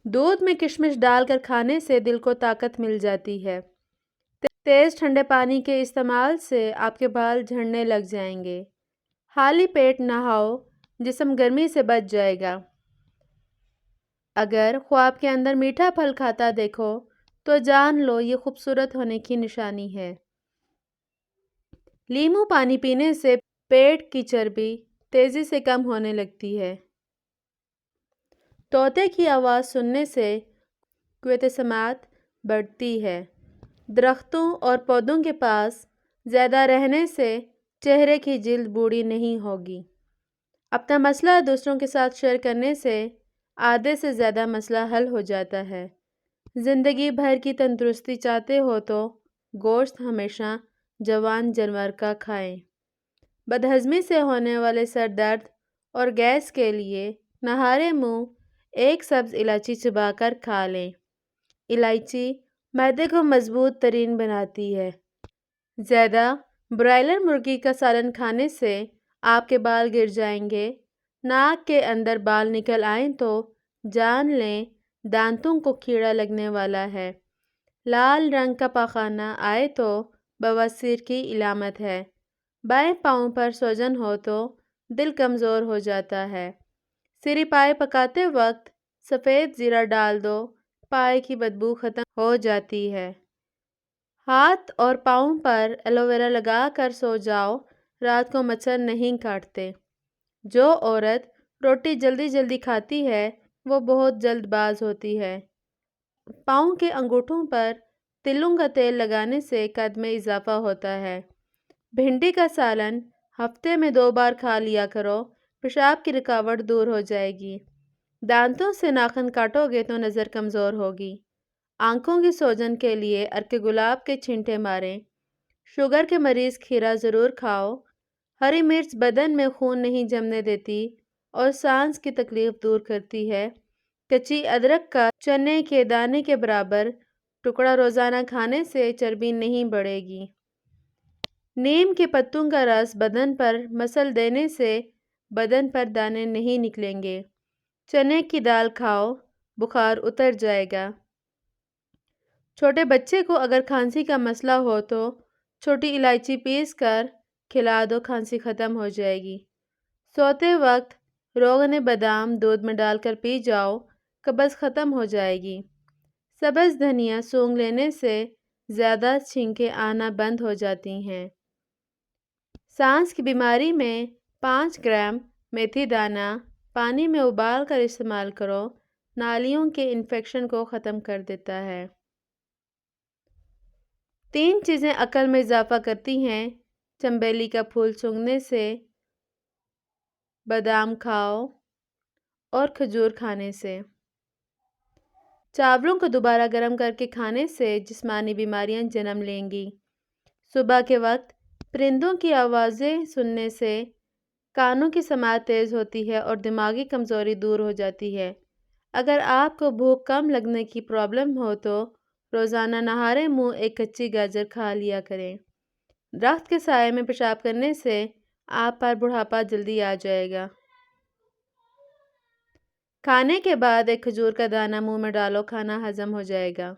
دودھ میں کشمش ڈال کر کھانے سے دل کو طاقت مل جاتی ہے۔ تیز ٹھنڈے پانی کے استعمال سے آپ کے بال جھڑنے لگ جائیں گے۔ خالی پیٹ نہاؤ، جسم گرمی سے بچ جائے گا۔ اگر خواب کے اندر میٹھا پھل کھاتا دیکھو تو جان لو یہ خوبصورت ہونے کی نشانی ہے۔ لیموں پانی پینے سے پیٹ کی چربی تیزی سے کم ہونے لگتی ہے۔ طوطے کی آواز سننے سے قوت سماعت بڑھتی ہے۔ درختوں اور پودوں کے پاس زیادہ رہنے سے چہرے کی جلد بوڑھی نہیں ہوگی۔ اپنا مسئلہ دوسروں کے ساتھ شیئر کرنے سے آدھے سے زیادہ مسئلہ حل ہو جاتا ہے۔ زندگی بھر کی تندرستی چاہتے ہو تو گوشت ہمیشہ جوان جانور کا کھائیں۔ بدہضمی سے ہونے والے سر درد اور گیس کے لیے نہارے منہ ایک سبز الائچی چبا کر کھا لیں۔ الائچی معدے کو مضبوط ترین بناتی ہے۔ زیادہ برائلر مرغی کا سالن کھانے سے آپ کے بال گر جائیں گے۔ ناک کے اندر بال نکل آئیں تو جان لیں دانتوں کو کیڑا لگنے والا ہے۔ لال رنگ کا پاخانہ آئے تو بواسیر کی علامت ہے۔ بائیں پاؤں پر سوجن ہو تو دل کمزور ہو جاتا ہے۔ سری پائے پکاتے وقت سفید زیرہ ڈال دو، پائے کی بدبو ختم ہو جاتی ہے۔ ہاتھ اور پاؤں پر ایلو ویرا لگا کر سو جاؤ، رات کو مچھر نہیں کاٹتے۔ جو عورت روٹی جلدی جلدی کھاتی ہے وہ بہت جلد باز ہوتی ہے۔ پاؤں کے انگوٹھوں پر تلوں کا تیل لگانے سے قد میں اضافہ ہوتا ہے۔ بھنڈی کا سالن ہفتے میں 2 بار کھا لیا کرو، پیشاب کی رکاوٹ دور ہو جائے گی۔ دانتوں سے ناخن کاٹو گے تو نظر کمزور ہوگی۔ آنکھوں کی سوجن کے لیے ارک گلاب کے چھینٹے ماریں۔ شوگر کے مریض کھیرا ضرور کھاؤ۔ ہری مرچ بدن میں خون نہیں جمنے دیتی اور سانس کی تکلیف دور کرتی ہے۔ کچی ادرک کا چنے کے دانے کے برابر ٹکڑا روزانہ کھانے سے چربی نہیں بڑھے گی۔ نیم کے پتوں کا رس بدن پر مسل دینے سے بدن پر دانے نہیں نکلیں گے۔ چنے کی دال کھاؤ، بخار اتر جائے گا۔ چھوٹے بچے کو اگر کھانسی کا مسئلہ ہو تو چھوٹی الائچی پیس کر کھلا دو، کھانسی ختم ہو جائے گی۔ سوتے وقت روغن بادام دودھ میں ڈال کر پی جاؤ، قبض ختم ہو جائے گی۔ سبز دھنیا سونگھ لینے سے زیادہ چھینکیں آنا بند ہو جاتی ہیں۔ سانس کی بیماری میں 5 گرام میتھی دانہ پانی میں ابال کر استعمال کرو، نالیوں کے انفیکشن کو ختم کر دیتا ہے۔ 3 چیزیں عقل میں اضافہ کرتی ہیں۔ چنبیلی کا پھول سونگھنے سے، بادام کھاؤ اور کھجور کھانے سے۔ چاولوں کو دوبارہ گرم کر کے کھانے سے جسمانی بیماریاں جنم لیں گی۔ صبح کے وقت پرندوں کی آوازیں سننے سے کانوں کی سماعت تیز ہوتی ہے اور دماغی کمزوری دور ہو جاتی ہے۔ اگر آپ کو بھوک کم لگنے کی پرابلم ہو تو روزانہ نہارے منہ ایک کچی گاجر کھا لیا کریں۔ درخت کے سائے میں پیشاب کرنے سے آپ پر بڑھاپا جلدی آ جائے گا۔ کھانے کے بعد ایک کھجور کا دانہ منہ میں ڈالو، کھانا ہضم ہو جائے گا۔